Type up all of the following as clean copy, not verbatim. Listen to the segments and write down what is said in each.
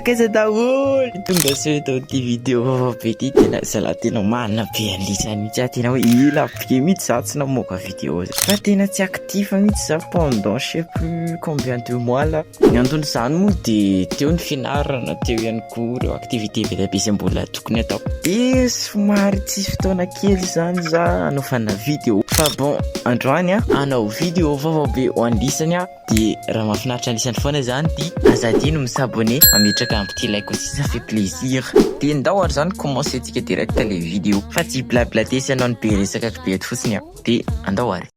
Kaiza daholo tonga sy tao ty vidéo vaovao ty tena zalahy tena marina be an'isany mihitsy tena hoe ila be mihitsy za tsy namoaka vidéo fa tena tsy actif mihitsy za pendant je sais plus combien de mois là ny anton'izany moa de teo ny fianarana teo ihany koa ireo activité be da be izay mbola tokony atao de somary tsisy fotoana kely zany za anaovana vidéo fa bon androany anao vidéo vaovao be ho andisany de raha mahafinaritra andisany foana zany ty azadino misabone mametraka ampity like aussi ça fait plaisir de ndao ary zany commencer tsika direct les vidéos fa tsy blablater sy anao ny be resaka be eto fotsiny de andao ary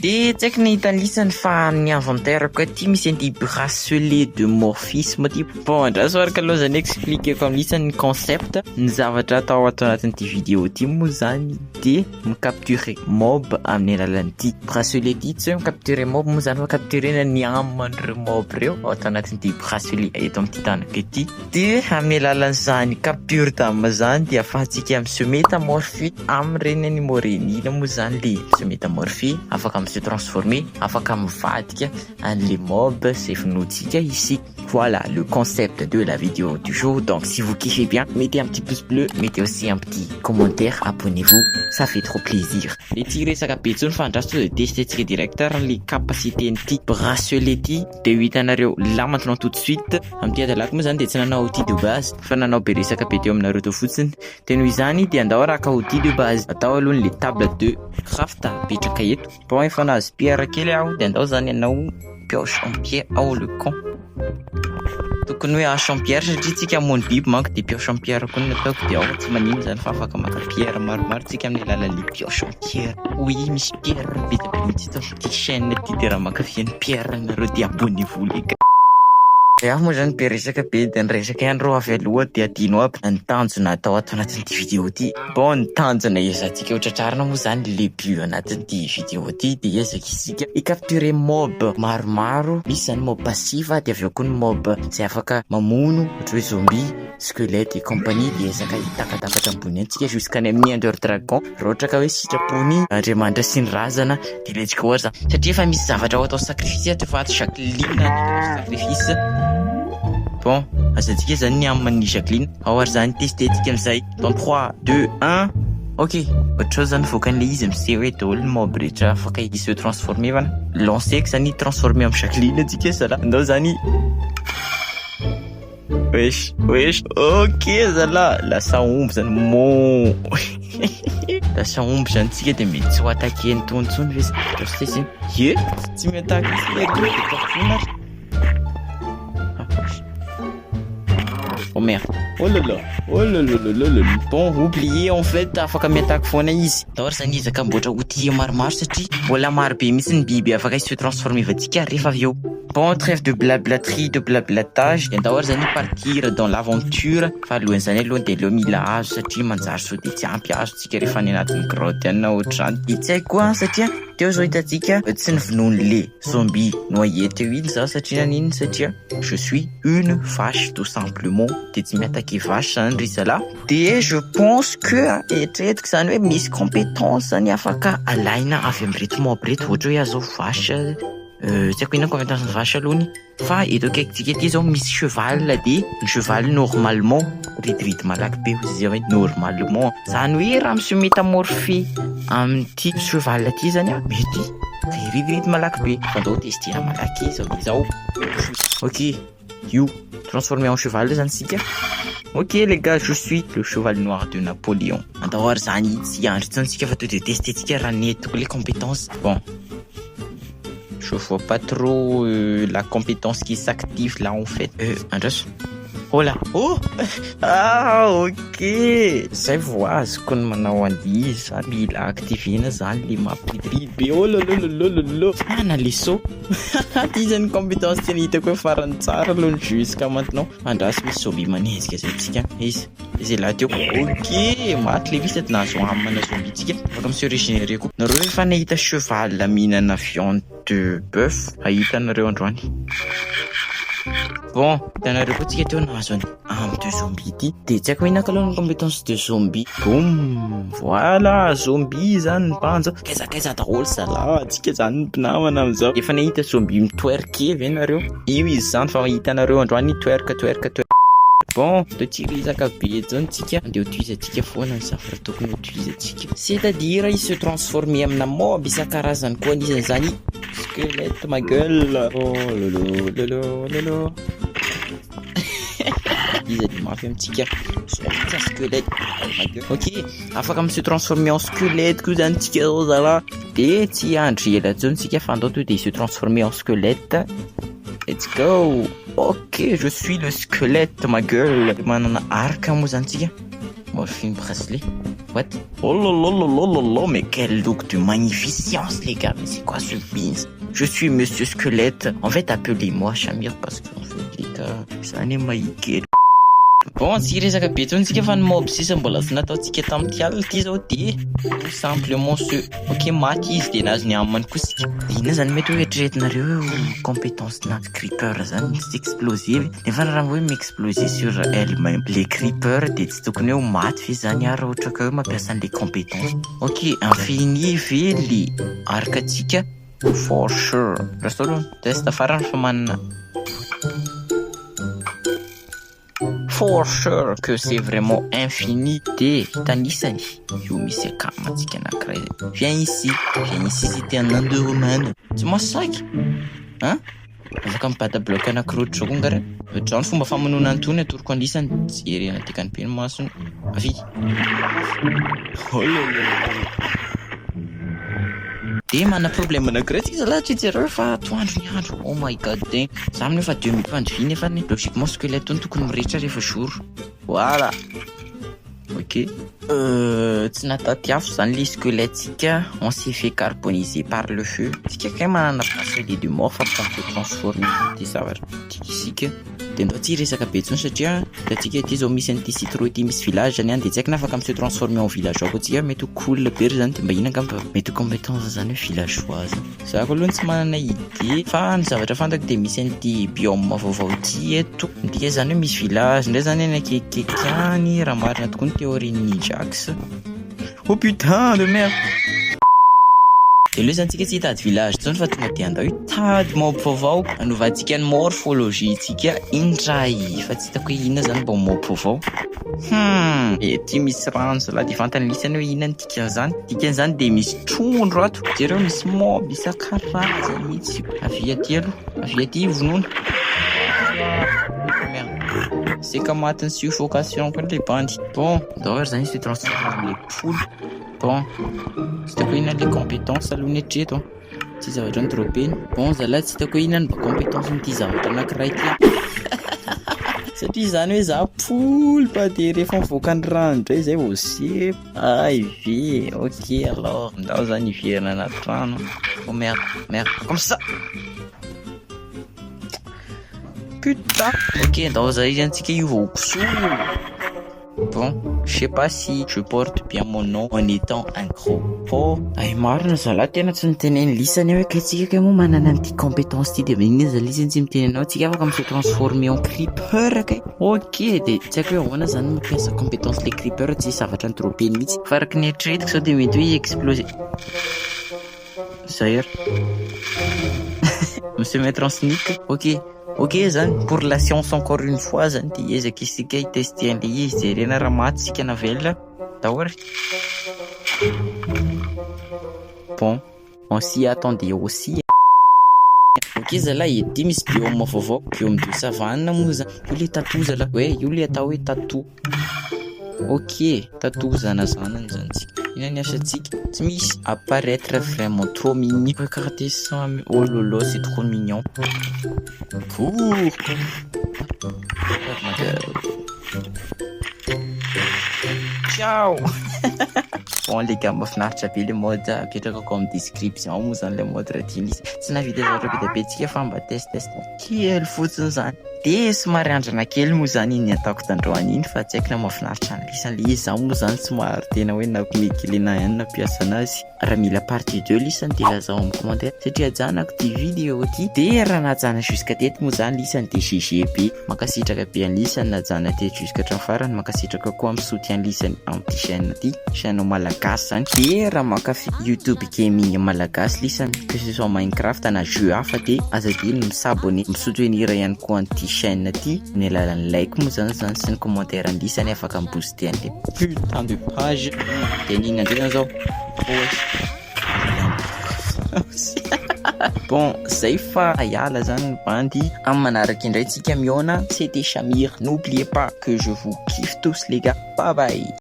de tsy haiko nahita ny lisany fa ny inventaire koa ty misy an'ity bracelet de morphisme ty bon andraso araka aloha zany expliqueko amin'ny lisany concept ny zavatra atao anatin'ity vidéo ty moa zany de micapturer mob amin'ny alalan'ity bracelet ty tsy hoe micapturer mob moa zany fa capturena ny aman'ireo mob reo atao anatin'ity bracelet eto amin'ity tanako ity de amin'ny alalan'izany capture d'âme zany de afahantsika se métamorphe amin'ireny animaux reny ina moa zany le se métamorphe afaka se transformer afaka mivadika les mobs c'est finotsika ici. Voilà le concept de la vidéo du jour. Donc si vous kiffez bien, mettez un petit pouce bleu, mettez aussi un petit commentaire, abonnez-vous, ça fait trop plaisir. Et tirez sa capitule fantastique de tester direct les capacités de bracelet de 8 anareo là maintenant tout de suite. Am tia dalako mo zany de tsy nanao outil de base fa nanao be resaka be teo aminareo to fotsiny de noho izany de andao araka outil de base atao aloha les tables de craft apetraka eto bon efa nahazo pierre kely aho de andao zany anao pioche en pierre ao le con tokony hoe hache en pierre satria tsika amony biby manko de pioche en pierre koa nataoko de ao tsy manino zany fa afaka maka pierre maromaro tsika amin'ny alalan'le pioche en pierre oui misy pierre be da be mihitsy tao ty chaîne ty de raha makafian'ny pierre nareo de abonnez-vous les gars. Aho moa zany be resaka be de nyresaka ihany reo avy aloha de adino aby ny tanjona atao anatin'ity vidéo ty bon ny tanjona ezantsika hotratrarina moa zany le but anatin'ity vidéo ty de ezaka isika icapturer mob maromaro misy zany mob passive de avy eo koa ny mob zay afaka mamono ohatra hoe zombie squelette et compagnie de ezaka hitakatapatra ambony antsika jusqu'any amin'ny Ender Dragon raha ohatra ka hoe sitrapony Andriamanitra sy ny razana de let's go ary zany satria efa misy zavatra ho atao sacrifice efa Jacqueline sacrifice. Bon, azantsika zany ny amin'ny Jacqueline ao ary zany testetitsika amin'izay dans 3 2 1 ok ohatra zany voakan'le izy am'se hoe daholo ny mob rehetra afaka se transformer vana lanceko zany transformer amin'ny Jacqueline antsika zala andao zany wesh ok zala lasa omby zany mon lasa omby zany tsika de mety tsy ho attaquer ny tontsony ve sy ye tsy mi-attaque izy oh merde. Oh là là. Bon, oubliez en fait afaka mi-attaque foana izy. D'abord zany izy ka mboatra outil maromaro satria mbola maro be mihitsy ny biby afaka se transformer vatsika rehefa avy eo. Bon, trêve de blablaterie, de blablatage. Et d'abord zany partir dans l'aventure. Fa alohan'izany aloha de leo mila hazo satria manjary so de tsy ampy hazo tsika rehefa any anatin'ny grotte any na ohatr'izany. De tsy haiko koa satria teo zao hitantsika tsy novonoiny le zombie noyé teo iny za satria naniny satria je suis une vache tout simplement de tsy mi-attaquer vache zany ry zala de je pense que eritreretiko zany hoe misy compétence zany afaka alaina avy amin'reto mob reto ohatra hoe azo vache tsy haiko inona compétence ny vache alohany fa eto akaikitsika ty zao misy cheval de ny cheval normalement ridiridy malaky be ozy zay hoe normalement zany hoe raha misy métamorphe amin'ity cheval ty zany mety ridiridy malaky be fa andao testena malaky zao ok you transformé en cheval zany sika. Ok les gars, je suis le cheval noir de Napoléon. Andao ary zany tsy andry tsany sika fa to de testetsika raha netiko les compétences. Bon, je vois pas trop la compétence qui s'active là en fait. Andras. Oh là. Oh ah ok zay voazoko ny manao an'io za mila activena zany le mampidridy be oh lolololololo ana le so ty zany compétence tiany hitako hoe farany tsara aloha ny jusqu'à maintenant andrasy misy zombie manezika zay tsika izy zay laha teo ok maty le visy nahazo amana zombie tsika afaka misy régénérer koa nareo rehefa nahita cheval mihinana viande de bœuf ahitanareo androany Bon, hitanareo koa tsika teo nahazo amin'ny deux zombie ity. De tsy haiko inona kaloha ny compétence de zombie. Boum, voilà, zombie zany ny banja. Kaiza daholo zala, tsika zany ny mpinamana amizao. Efa nahita zombie mitwerke ve nareo? Io izy zany fa hitanareo androany twerka. Bon, de tirizaka be zany tsika. Andeha utiliser-tsika foana ny zavatra tokony utiliser-tsika. C'est-à-dire il se transformer amina mob isan-karazany koa anisan'izany squelette ma gueule. Oh lolo. Izy di mafy amintsika squelette ma gueule. Ok, afaka se transformer en squelette koa zany tsika zao zala. De tsy andry ela zany tsika fa andao to de se transformer en squelette. Let's go. Ok, je suis le squelette ma gueule. Manana arc moa zany tsika. Morphine bracelet. What? Oh lolo, mais quel look de magnificence les gars. Mais c'est quoi ce beans? Je suis Monsieur Squelette. En fait, appelez-moi Shamir parce qu'en fait, les gars, ça n'est pas nickel. Bon, tsy resaka be tsony tsika fa ny mob sisa mbola tsy nataontsika tamin'ity alina ity zao de tout simplement ce ok maty izy de nahazo ny amany koa sika. Ina zany mety hoe eritreretinareo compétence na creeper zany tsy explosive nefa raha hoe m'exploser sur elle-même les creepers de tsy tokony hoe maty fe zany ary ohatra ka hoe mampiasa an'le compétence. Ok, infini vely arakatsika for sure. Resta aloha test farany fa manana for sure que c'est vraiment infini de tanisany io misy akamatsika anankiray. Viens ici si t'es un enderman. Tsy masaky hein? Afaka mibata bloc anankiroa zao ngara. Ohatrany fomba famonoana antony atoroko anisany jery anatekany be ny masony avy. De mana problème anankiray tsika zala tsitsy fa atoandro ny andro. Oh my god dang. Zamy nefa 2000 pandry nefa ny logiquement squelette tony tokony mirehitra rehefa jour. Voilà. Ok. Tsy natatiafo zany le squelette tsika. On s'est fait carboniser par le feu. Tsika kay manana bracelet de mort fa afaka transformer de zavatra tsika. De ndao tsy resaka be tsony satria tatsika ity zao misy an'ity citro ity misy village zany any de tsy haiko na afaka se transformer en village ako tsika mety cool be zany de mba ina ngamba mety compétence zany hoe villageoise. Za ko aloha tsy manana idée fa ny zavatra fantako de misy an'ity biome vaovao ity eto. Ndika zany hoe misy village ndray zany any akekikeky any raha marina tokoa ny théorie Jax. Oh putain de merde. De le zany tsika tsy hitady village zany fa tonga de andao hitady mob vaovao anovantsika ny morphologie tsika indray fa tsy hitako hoe inona zany mba mob vaovao. Ety misy rano zala de fantany lisany hoe inona ny dikan'izany. Dikan'izany de misy trondro ato. Jereo misy mob isan-karazany mihitsy. Avy aty aloha, avy aty vonoina. Seka matiny suffocation koa le bandy. Bon, d'ailleurs zany se transforme en les poules. Bon, tsy hitako inona le compétence aloha ny hatreto. Tsy zavatra nydropeny. Bon, zala tsy hitako inona ny compétence n'ity zavatra anankiray ity. Satria zany hoe za poule de rehefa mivoaka ny rano indray zay vao sepo. Ay ve, ok alors ndao zany iverina anaty rano. Oh merde, comme ça. Putain. Ok, ndao zay zany tsika io vao kosoa. Bon, je sais pas si je porte bien mon nom en étant un gros pot. Ay marina zala tena tsy niteneny lisany hoe kay tsika kay moa manana an'ity compétence ty de inona zala lisany tsy mitenenao tsika afaka se transformer en creeper kay. Ok, de tsy haiko hoe ahoana zany mampiasa compétence le creeper tsy zavatra nydropeny mihitsy. Faraky ny eritreretiko sao de mety hoe exploser. Zay me se mettre en sneak. Ok zany pour la science encore une fois zany de ezaka isika hitester an'le izy jerena raha maty sika na velona dahory. Bon, on s'y attendait aussi. Ok zala ety misy biome vaovao, biome de savane moa zany. Io le tatou zala, ouais io le atao hoe tatou. Ok, tatou zanazanany zany tsika. Ina ny asantsika tsy misy apparaître vraiment trop mignon. Regardez ça, oh lolo c'est trop mignon. Cours. Ciao. Bon les gars, mahafinaritra be le mode apetraka amin'ny description moa zany le mode raha tiany izy. Tsy navita zavatra be dia be tsika fa mba test kely fotsiny zany. De somary andrana kely moa zany iny ataoko tandroany iny fa tsy haiko na mahafinaritra ny lisany le izy zaho moa zany somary tena hoe nakomekilena ihany nampiasa anazy. Raha mila partie 2 lisany de lazao amin'ny commentaire satria ajanako ty vidéo ty de raha najana jusqu'à teto moa zany lisany de GG be. Makasitraka be any lisany najana teto jusqu'à hatramin'ny farany, makasitraka koa amin'ny soutien lisany amin'ny chaîne ty, chaîne malagasy zany. De raha mankafy YouTube gaming malagasy lisany que ce soit Minecraft na jeu hafa de azadiny misabone misoutenir ihany koa an'ty chaîne ty ny alalan'ny like moa zany sy ny commentaire lisany afaka booster an'le putain de page de nina ndrena zao. Bon, zay fa ayala zany bandy amin'ny manaraka indray tsika miona. C'était Shamir, n'oubliez pas que je vous kiffe tous les gars, bye bye.